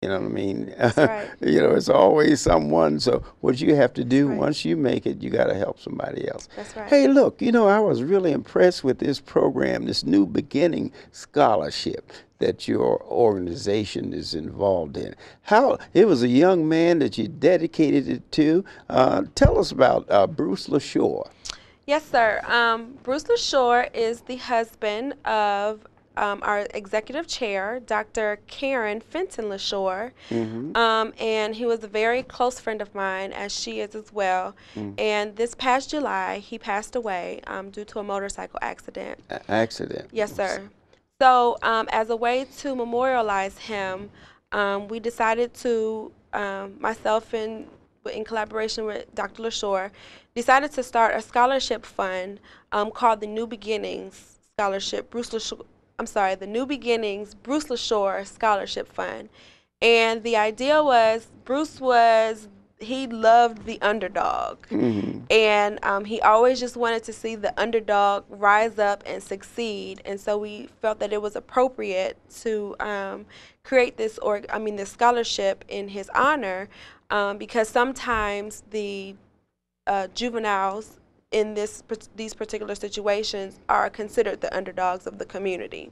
You know what I mean? That's right. You know, it's always someone. So what you have to That's do right. once you make it, you got to help somebody else. That's right. Hey, look, you know, I was really impressed with this program, this New Beginning Scholarship that your organization is involved in. How it was a young man that you dedicated it to. Tell us about Bruce LaShore. Yes, sir. Bruce LaShore is the husband of our executive chair, Dr. Karen Fenton LaShore. Mm-hmm. And he was a very close friend of mine, as she is as well. And this past July, he passed away due to a motorcycle accident. Accident. Yes, sir. So, as a way to memorialize him, we decided to, myself and in collaboration with Dr. LaShore, decided to start a scholarship fund called the New Beginnings Scholarship. The New Beginnings Bruce LaShore Scholarship Fund. And the idea was he loved the underdog. Mm-hmm. And he always just wanted to see the underdog rise up and succeed. And so we felt that it was appropriate to create this scholarship in his honor, because sometimes the juveniles in these particular situations are considered the underdogs of the community.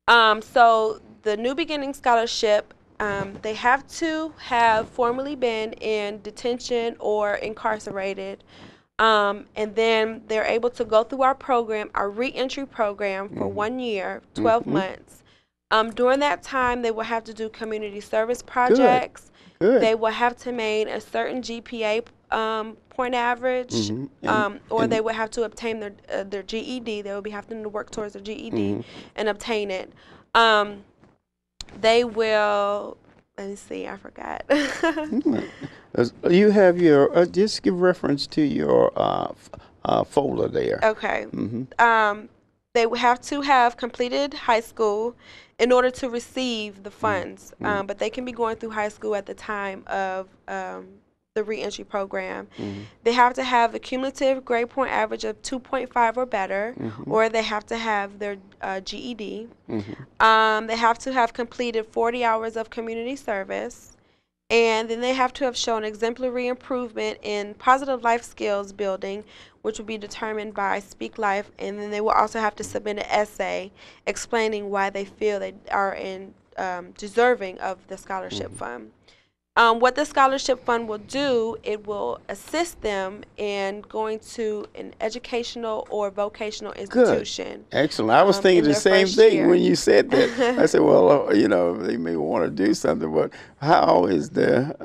So the New Beginning Scholarship, they have to have formerly been in detention or incarcerated. And then they're able to go through our program, our reentry program, for Mm-hmm. 1 year, 12 Mm-hmm. months. During that time, they will have to do community service Good. projects. Good. They will have to maintain a certain GPA point average, Mm-hmm. or they And would have to obtain their GED. They will be having to work towards their GED mm-hmm. and obtain it. Um, they will. Let me see. I forgot. You have your just give reference to your folder there. Okay. Mm-hmm. They would have to have completed high school in order to receive the funds, Mm-hmm. but they can be going through high school at the time of the reentry program. Mm-hmm. They have to have a cumulative grade point average of 2.5 or better, Mm-hmm. or they have to have their GED. Mm-hmm. They have to have completed 40 hours of community service. And then they have to have shown exemplary improvement in positive life skills building, which will be determined by Speak Life. And then they will also have to submit an essay explaining why they feel they are deserving of the scholarship Mm-hmm. fund. What the scholarship fund will do, it will assist them in going to an educational or vocational Good. institution Excellent. I was thinking in the their same first thing year. when you said that. I said, well, you know, they may want to do something, but how is the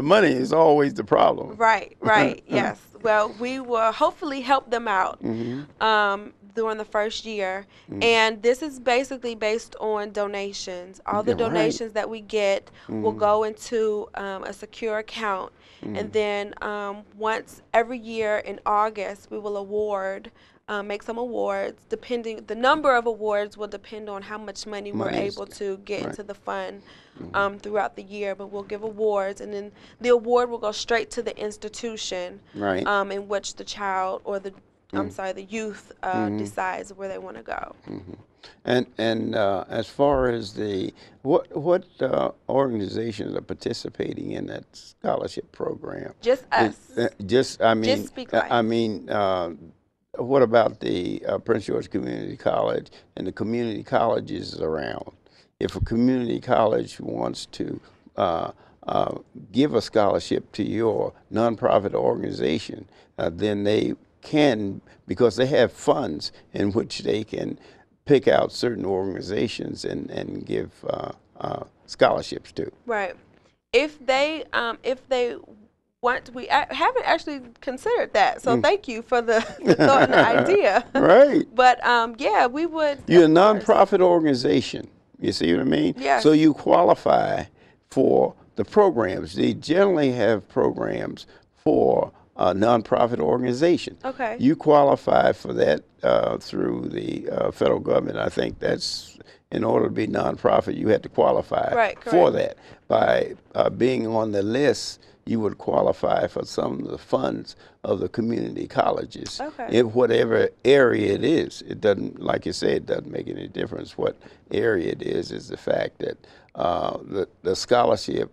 money is always the problem. Right, right, yes. Well, we will hopefully help them out Mm-hmm. during the first year. Mm-hmm. And this is basically based on donations. All the Yeah, right. donations that we get will Mm-hmm. go into a secure account. And Mm-hmm. then once every year in August, we will make some awards. The number of awards will depend on how much money we're Money is able to get right. into the fund Mm-hmm. throughout the year. But we'll give awards, and then the award will go straight to the institution Right. in which the child or Mm-hmm. the youth Mm-hmm. decides where they want to go. Mm-hmm. And as far as the what organizations are participating in that scholarship program? Just It, us. just I Just mean Speak I Life. mean what about the Prince George Community College and the community colleges around? If a community college wants to uh, uh, give a scholarship to your nonprofit organization, then they can, because they have funds in which they can pick out certain organizations and give scholarships to. Right. If they want, haven't actually considered that. So Mm. thank you for the thought and the idea. Right. But yeah, we would, You're a of course. nonprofit organization. You see what I mean? So Yes. you qualify for the programs. They generally have programs for a nonprofit organization. Okay. You qualify for that through the federal government. I think that's in order to be nonprofit, you had to qualify Right, for correct. that. By being on the list, you would qualify for some of the funds of the community colleges Okay. in whatever area it is. It doesn't, like you say, it doesn't make any difference what area it is. Is the fact that the scholarship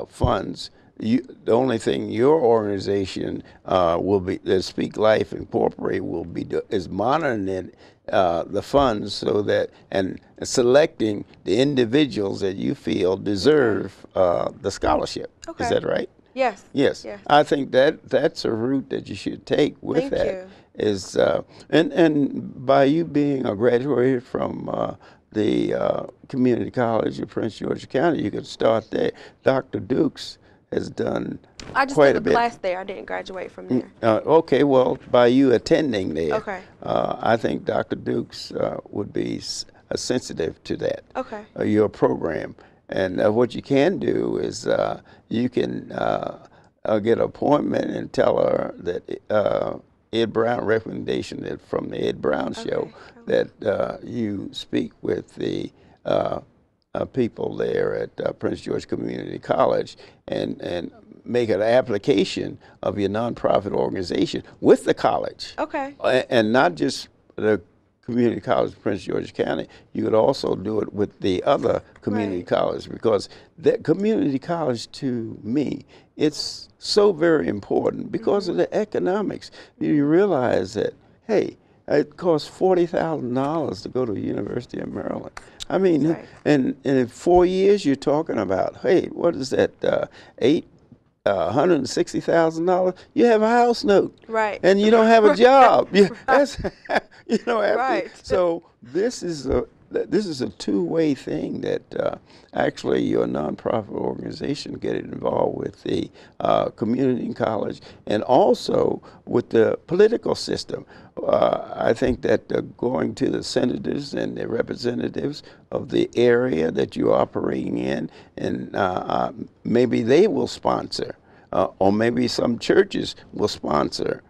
funds. The only thing your organization will be, that Speak Life Incorporated will be is monitoring it, the funds so that and selecting the individuals that you feel deserve the scholarship. Okay. Is that right? Yes. Yes. Yes. I think that's a route that you should take with Thank that. you. Is and by you being a graduate from the community college of Prince George's County, you could start there. Dr. Dukes has done I just quite took a a bit. class there. I didn't graduate from there. Okay, well, by you attending there, Okay. I think Dr. Dukes would be sensitive to that, Okay. your program. And what you can do is you can get an appointment and tell her that Ed Brown recommendation that from the Ed Brown show that you speak with the people there at Prince George Community College and make an application of your nonprofit organization with the college. Okay. And not just the community college of Prince George's County. You could also do it with the other community Right. colleges, because that community college, to me, it's so very important because of the economics. You realize that, hey, it costs $40,000 to go to the University of Maryland. I mean, Right. and in 4 years, you're talking about, hey, what is that, $160,000? You have a house note. Right. And you don't have a job. That's, after, Right. So this is a two-way thing that actually your nonprofit organization get involved with the community college and also with the political system. I think that going to the senators and the representatives of the area that you're operating in, and maybe they will sponsor, or maybe some churches will sponsor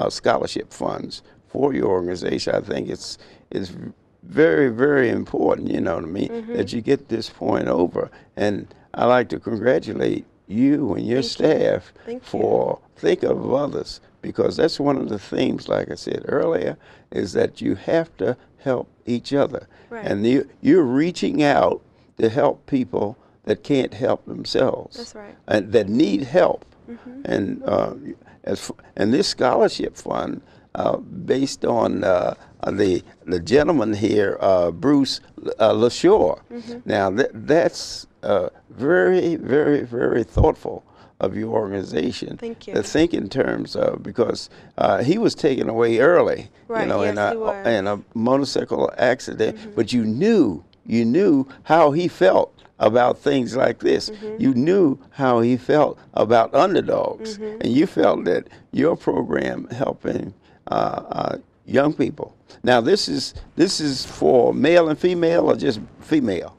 scholarship funds for your organization. I think it's very, very important, you know what I mean, that you get this point over. And I like to congratulate you and your staff Thank you. for think of others, because that's one of the themes, like I said earlier, is that you have to help each other. Right. And you're reaching out to help people that can't help themselves. That's right. And that need help. And and this scholarship fund, based on the gentleman here, Bruce LaShore. Now that's very, very, very thoughtful of your organization. Thank you. To think in terms of, because he was taken away early, Right, in yes, he was. a motorcycle accident, but you knew how he felt about things like this. You knew how he felt about underdogs, and you felt that your program helping young people. Now, this is for male and female, or just female?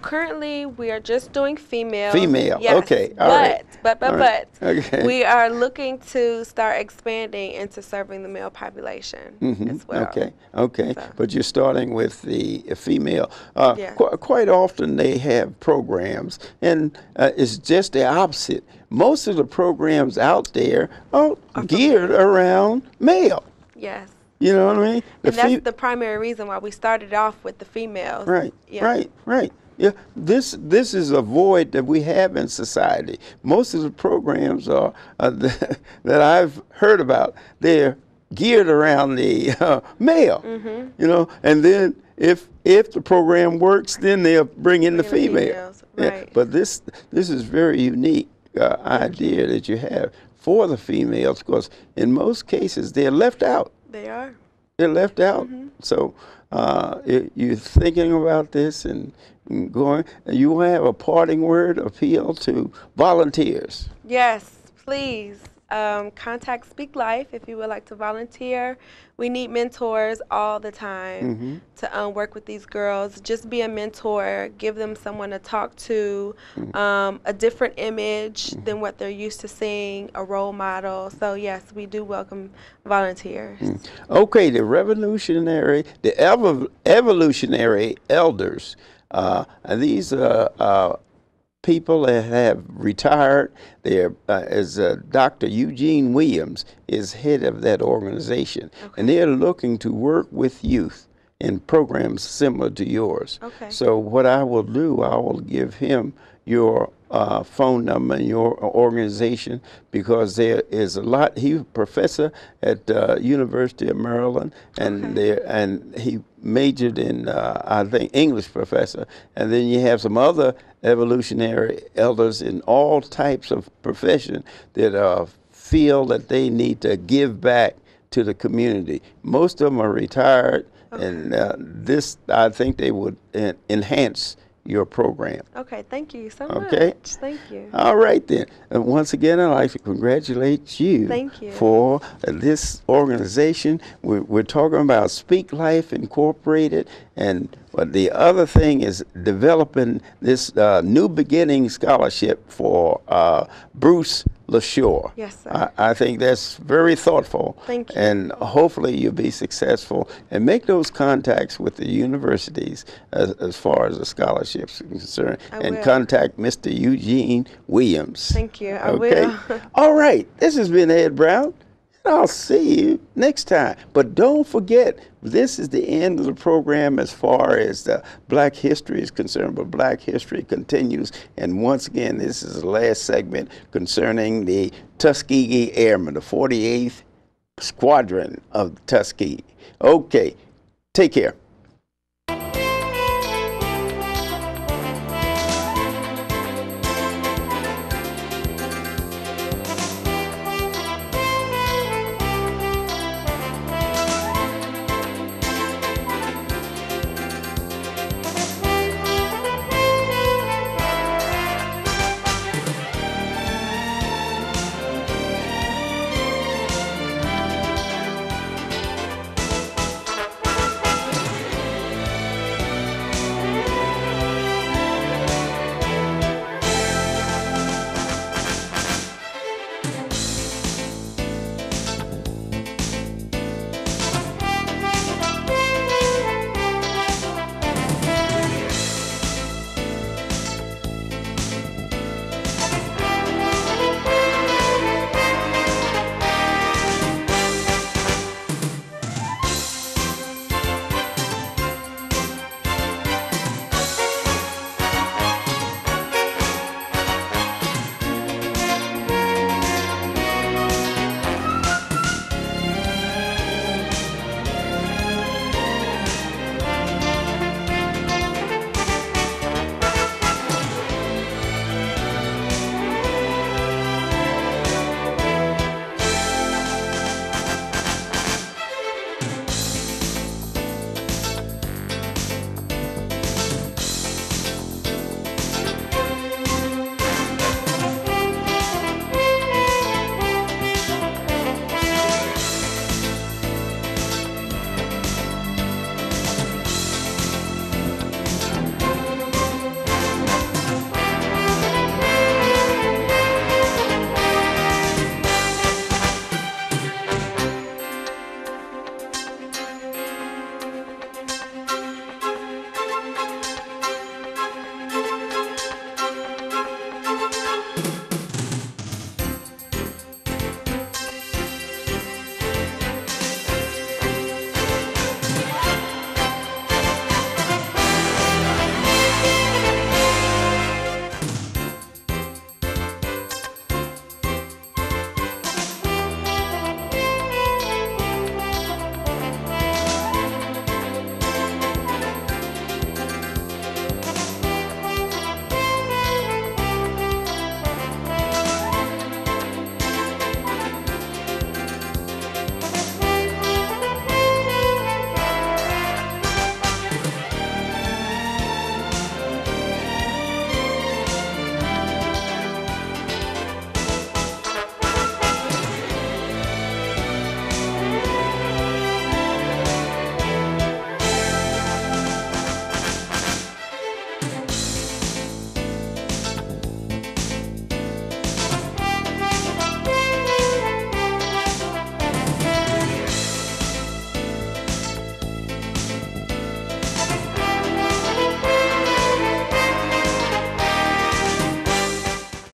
Currently we are just doing female. Female, Yes, okay, all right. But All right, okay. we are looking to start expanding into serving the male population as well. Okay. So. But you're starting with the female. Yeah. Quite often they have programs, and it's just the opposite. Most of the programs out there are geared around male. Yes. You know what I mean? And that's the primary reason why we started off with the females. Right, Yeah. right. Yeah, this is a void that we have in society. Most of the programs are that I've heard about, they're geared around the male. You know, and then if the program works, then they'll bring in the Bring in the female. females, Yeah, right. but this is very unique idea that you have for the females, because in most cases they're left out. They are. They're left out. So you're thinking about this and going. You will have a parting word appeal to volunteers. Yes, please. contact Speak Life if you would like to volunteer. We need mentors all the time to work with these girls. Just be a mentor, give them someone to talk to, a different image than what they're used to seeing, a role model. So yes, we do welcome volunteers. Okay, the evolutionary elders. These people that have retired. They're, as Dr. Eugene Williams is head of that organization, and they're looking to work with youth in programs similar to yours. So what I will do, I will give him your phone number and your organization, because there is a lot. He's a professor at University of Maryland, and and he majored in I think English professor, and then you have some other evolutionary elders in all types of profession that feel that they need to give back to the community. Most of them are retired, and this, I think they would enhance your program. Okay, thank you so much. Thank you. All right then. And once again, I'd like to congratulate you. Thank you. For this organization. We're talking about Speak Life Incorporated, and the other thing is developing this New Beginning Scholarship for Bruce LaShore. Yes, sir. I think that's very thoughtful. Thank you. And hopefully you'll be successful, and make those contacts with the universities as far as the scholarships are concerned. And contact Mr. Eugene Williams. Thank you. I will. All right. This has been Ed Brown. I'll see you next time. But don't forget, this is the end of the program as far as Black history is concerned, but Black history continues. And once again, this is the last segment concerning the Tuskegee Airmen, the 48th Squadron of Tuskegee. Okay, take care.